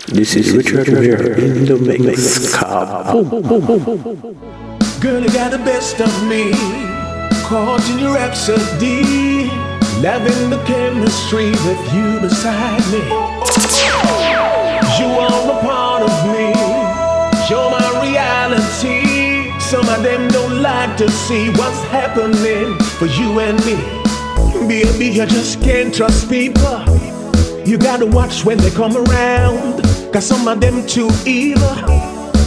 This is Richard Rivera in the mix. Girl, you got the best of me, caught in your rhapsody, loving the chemistry with you beside me. You are a part of me, you're my reality. Some of them don't like to see what's happening for you and me. Baby, you just can't trust people. You gotta watch when they come around, cause some of them too evil.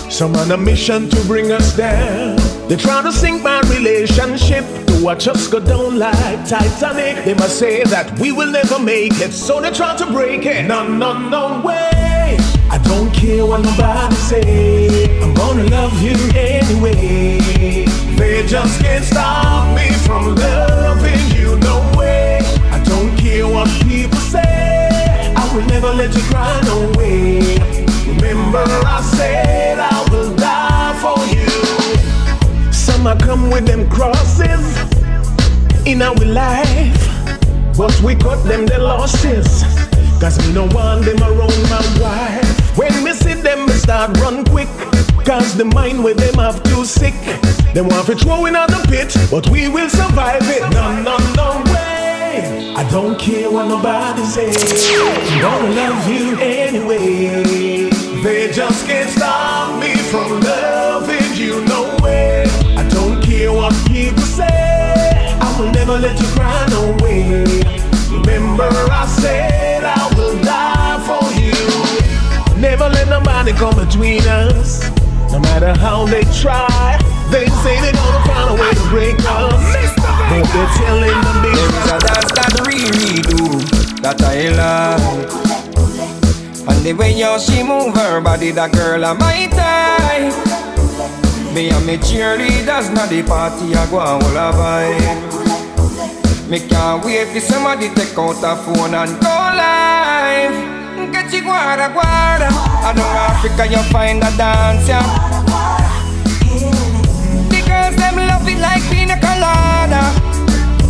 Some on a mission to bring us down. They try to sink my relationship, to watch us go down like Titanic. They must say that we will never make it, so they try to break it. No, no, no way. I don't care what nobody say, I'm gonna love you anyway. They just can't stop me from loving you, no way. I don't care what people say, I will never let you cry, no way. Remember I said I will die for you. Some I come with them crosses in our life, but we cut them the losses, cause me no want them around my wife. When me see them, me start run quick, cause the mind with them have too sick. Them want to throw in on the pit, but we will survive it. No, no, no way. I don't care what nobody says, I'm gonna love you anyway. They just can't stop me from loving you, no way. I don't care what people say, I will never let you cry, no way. Remember I said I will die for you. Never let nobody come between us, no matter how they try. They say they're gonna find a way to break us, but they're telling the big there is a dance that really do, that I love. And the way you she move her body, that girl a my type. Me and me cheerleaders, not the party, I go and hold a vibe. Me can't wait for somebody take out a phone and go live. Get you guada guada. I know Africa you find a dance, yeah. The girls them love it like pina colada.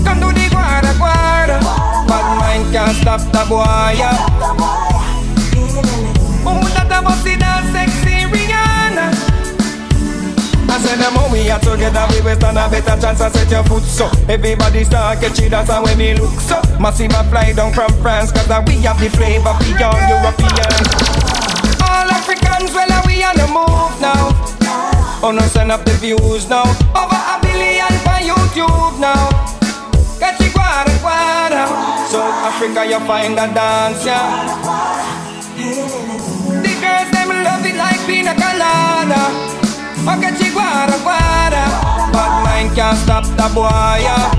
Come do the guada guada. Bad mind can't stop the boy, yeah. Oh, that I must see that sexy Rihanna. I said the more we are together, we will stand a better chance to set your foot so. Everybody start catching that's how when we look so. Massive a fly down from France, cause we have the flavor beyond Europeans. All Africans, well we on the move now. Oh no, send up the views now. Over 1 billion for YouTube now. Catch you guada guada. South Africa you find a dance, yeah. The girls them love it like pina colada. Okay, she guada guada. Bad mind can't stop the boy, yeah.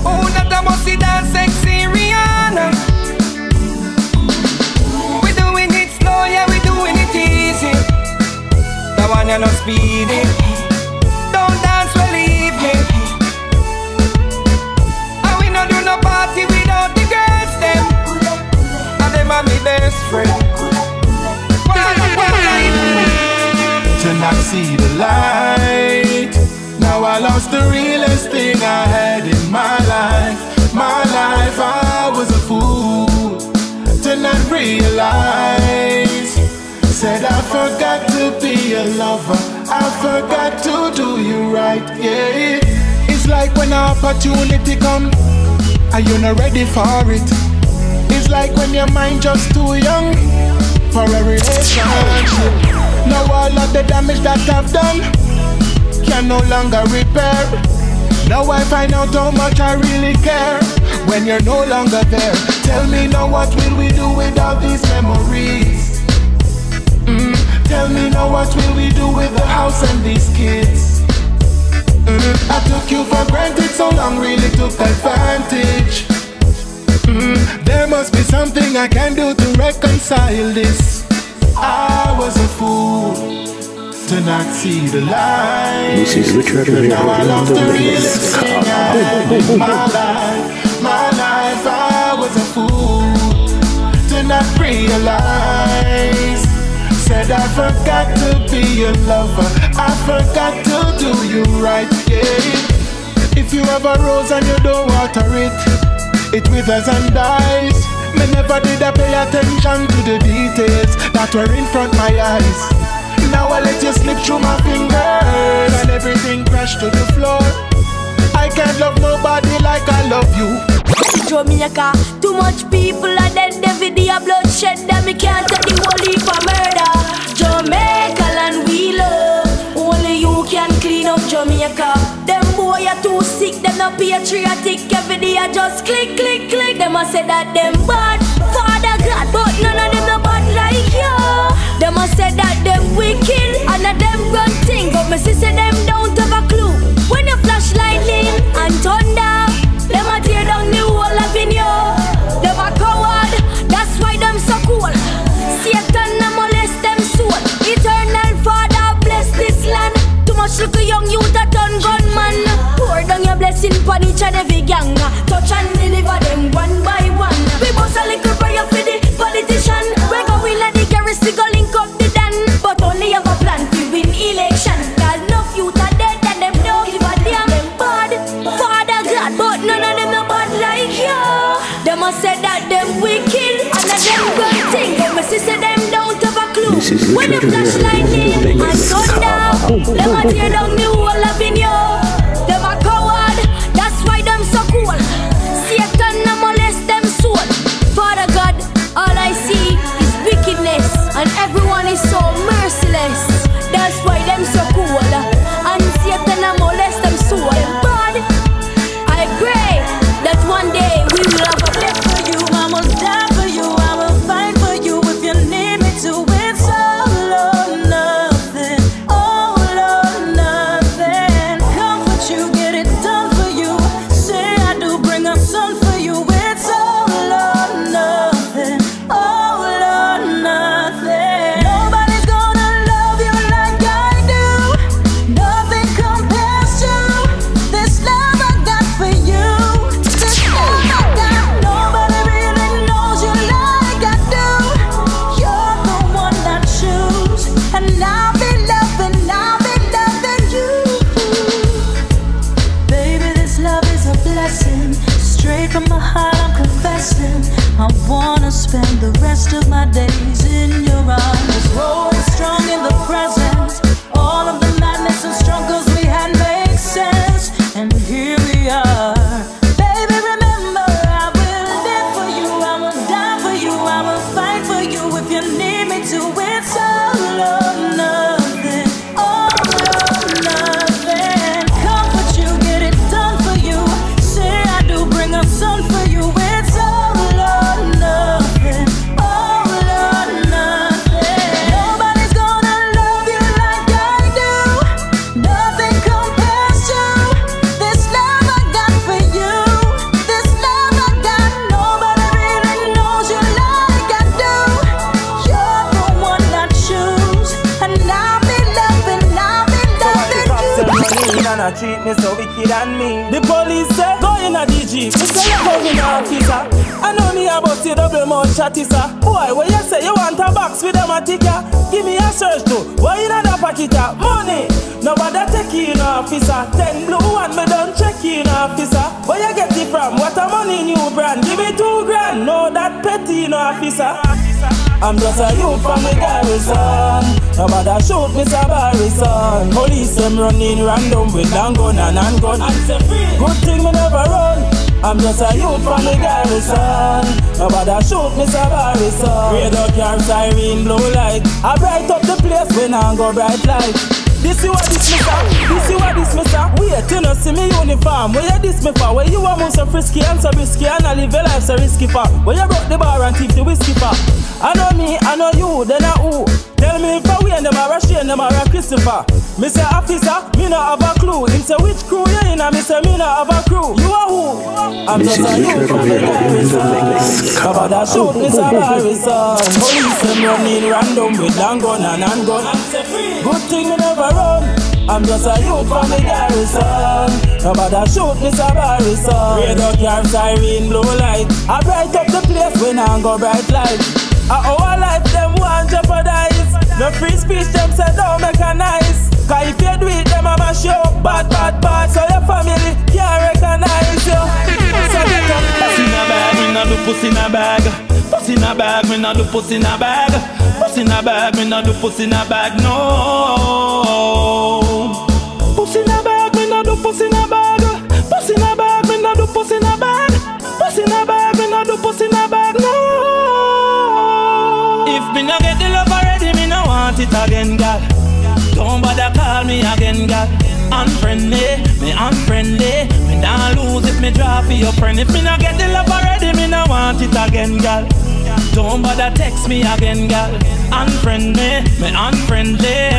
Oh, that I must see that sexy Rihanna. We doing it slow, yeah, we doing it easy. That one you no speedy. Don't dance, well leave me. And we no do no party without the girls them. And them are my best friend. to not see the light. Now I lost the realest thing I had in my life. My life, I was a fool to not realize. Said I forgot to be a lover, I forgot to do you right, yeah. It's like when an opportunity come and you're not ready for it. It's like when your mind just too young for a relationship. Now all of the damage that I've done can no longer repair. Now I find out how much I really care when you're no longer there. Tell me now, what will we do with all these memories? Tell me now, what will we do with the house and these kids? I took you for granted so long, really took advantage. There must be something I can do to reconcile this. I was a fool to not see the light. This is Richard Rivera. Now I lost the realest thing I had in my life. My life, I was a fool to not realize. Said I forgot to be your lover, I forgot to do you right, yeah. If you have a rose and you don't water it, it withers and dies. Me never did I pay attention to the details that were in front my eyes. Now I let you slip through my fingers and everything crashed to the floor. I can't love nobody like I love you. Jamaica, too much people are dead every day of bloodshed. That me can't take the whole heap of murder. Jamaica land we love, only you can clean up Jamaica. Them boy are too sick, them not patriotic. Every day I just click, click, click. Them a say that them bad, Father God, but none of them no bad like you. Them a say that them wicked and a them run thing, but me sister them don't have a clue. When you flash lightning and thunder, them a tear down the whole of you. Them a coward, that's why them so cool. Satan a molest them soul. Eternal Father bless this land. Too much look a young youth a turn gunman. Pour down your blessing pon each and every gang. Touch and deliver them one by one. We bust a little prayer for the politician. We go in at the garage, we go link up the dan. But only have a plan to win election. Cause enough youth are dead and them don't give a damn. Them bad, Father God, but none of them no bad like you. Them a say that them wicked and a them good thing. But my sister them don't have a clue. When you flash lightning and thunder, them a tear down the whole of you. Them a coward, that's why them so cool. Satan a molest them soul. Father God, all I see is wickedness, and everyone is so merciless. That's why them so cool. And Satan a molest them soul. But I pray that one day we will have a live for you. I will die for you. I will fight for you if you need me to. It's all or nothing. All or nothing. Comfort you, get it done for you. Say I do, bring a son for you. It's all or nothing. All or nothing. Nobody's gonna love you like I do. Nothing compares to this love I got for you. This love I got. Nobody really knows you like I do. You're the one I choose, and I'll be loving you. Baby, this love is a blessing. Straight from my heart, I'm confessing. I wanna spend the rest of my days in your arms. Growing strong in the present. All of the madness and struggles we had make sense. And here we are. Baby, remember, I will live for you. I will die for you. I will fight for you if you need me to. It's all or nothing. All or nothing. Comfort you, get it done for you. Say I do, bring a son for you. It's all or nothing. All or nothing. Nobody's gonna love you like I do. Nothing compares to this love I got for you. This love I got. Nobody really knows you like I do. You're the one I choose, and I'll be loving you. And I treat me so wicked and mean. The police say, go in a DG. Me say you come in a officer. I know me about you double mouth chatty, sir. Boy, when you say you want a box with them a ticker, give me a search too. Why in a packet of money? Nobody take in officer. 10 blue one me done check in officer. Where you get it from? What a money new brand? Give me 2 grand. No that petty no officer. I'm just a youth from the garrison. Nobody shoot me Sabari son. Police them running random with long gun and handgun. Good thing me never run. I'm just a youth from the garrison. Nobody shoot me Sabari son. Radar car siren blow light. I bright up the place when I go bright light. This is what this me for. This is what this me for. Wait, you know see me uniform. Where you this me for? Where you want me so frisky and so risky and I live your life so risky for? Where you broke the bar and thief the whiskey for? I know me, I know you, then I who? Tell me if I win them or a Shane, them or a Christopher. Me say officer, me no have a clue. Him say which crew you in and me say me no have a crew. You are who? I'm This just a is youth from the garrison. Cover that shoot me Sabari son. Police them running random with long gun and handgun. Good thing me never run. I'm just a youth from the garrison. Nobody shoot me Sabari son. Radar car siren blow light. I bright up the place when I go bright light. Our life them want jeopardize. No free speech them say don't make a nice. Cause if you do it, them a mash you up bad, bad, bad. So your family can't recognize you. So get up. Pussy in a bag, me not do pussy in a bag. Pussy in a bag, me not do pussy in a bag. Pussy in a bag, me not do pussy in a bag, no. Pussy in a bag, me not do pussy in a bag. Pussy in a bag, me not do pussy in a bag. Pussy in a bag, me not do pussy in a bag, no. If me not get the love already, me no want it again, girl. Don't bother call me again, girl. Unfriendly, me unfriendly. Me nah lose if me drop for your friend. If me not get the love already, me no want it again, girl. Don't bother text me again, girl. Unfriendly, me unfriendly.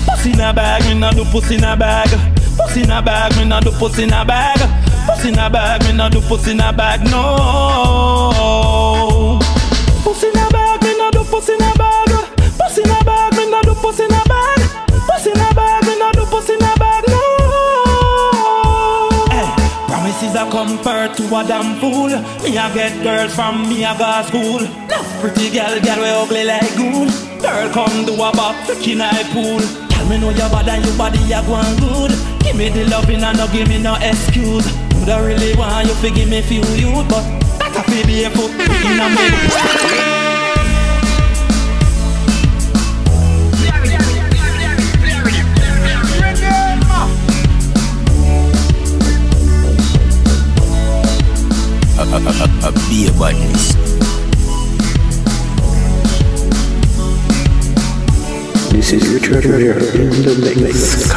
Pussy in a bag, me not do pussy in a bag. Pussy in a bag, me not do pussy in a bag. Pussy in a bag, me not do pussy in a bag, no. Pussy in a bag, me not do pussy in a bag. Pussy in a bag, me not do pussy in a bag. Pussy in a bag, me not do pussy in a bag, no. Hey, promises are compared to a damn fool. Me a get girls from me a go school. Love pretty girl, girl we ugly like ghoul. Girl come do a back freaking eye pool. Tell me know your body and your body a going good. Give me the loving and no give me no excuse. You don't really want you to give me few youth, but that a fi be a foot in a me. Be a badness. This is Richard here in the mix.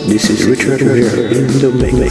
This is Richard here in the mix.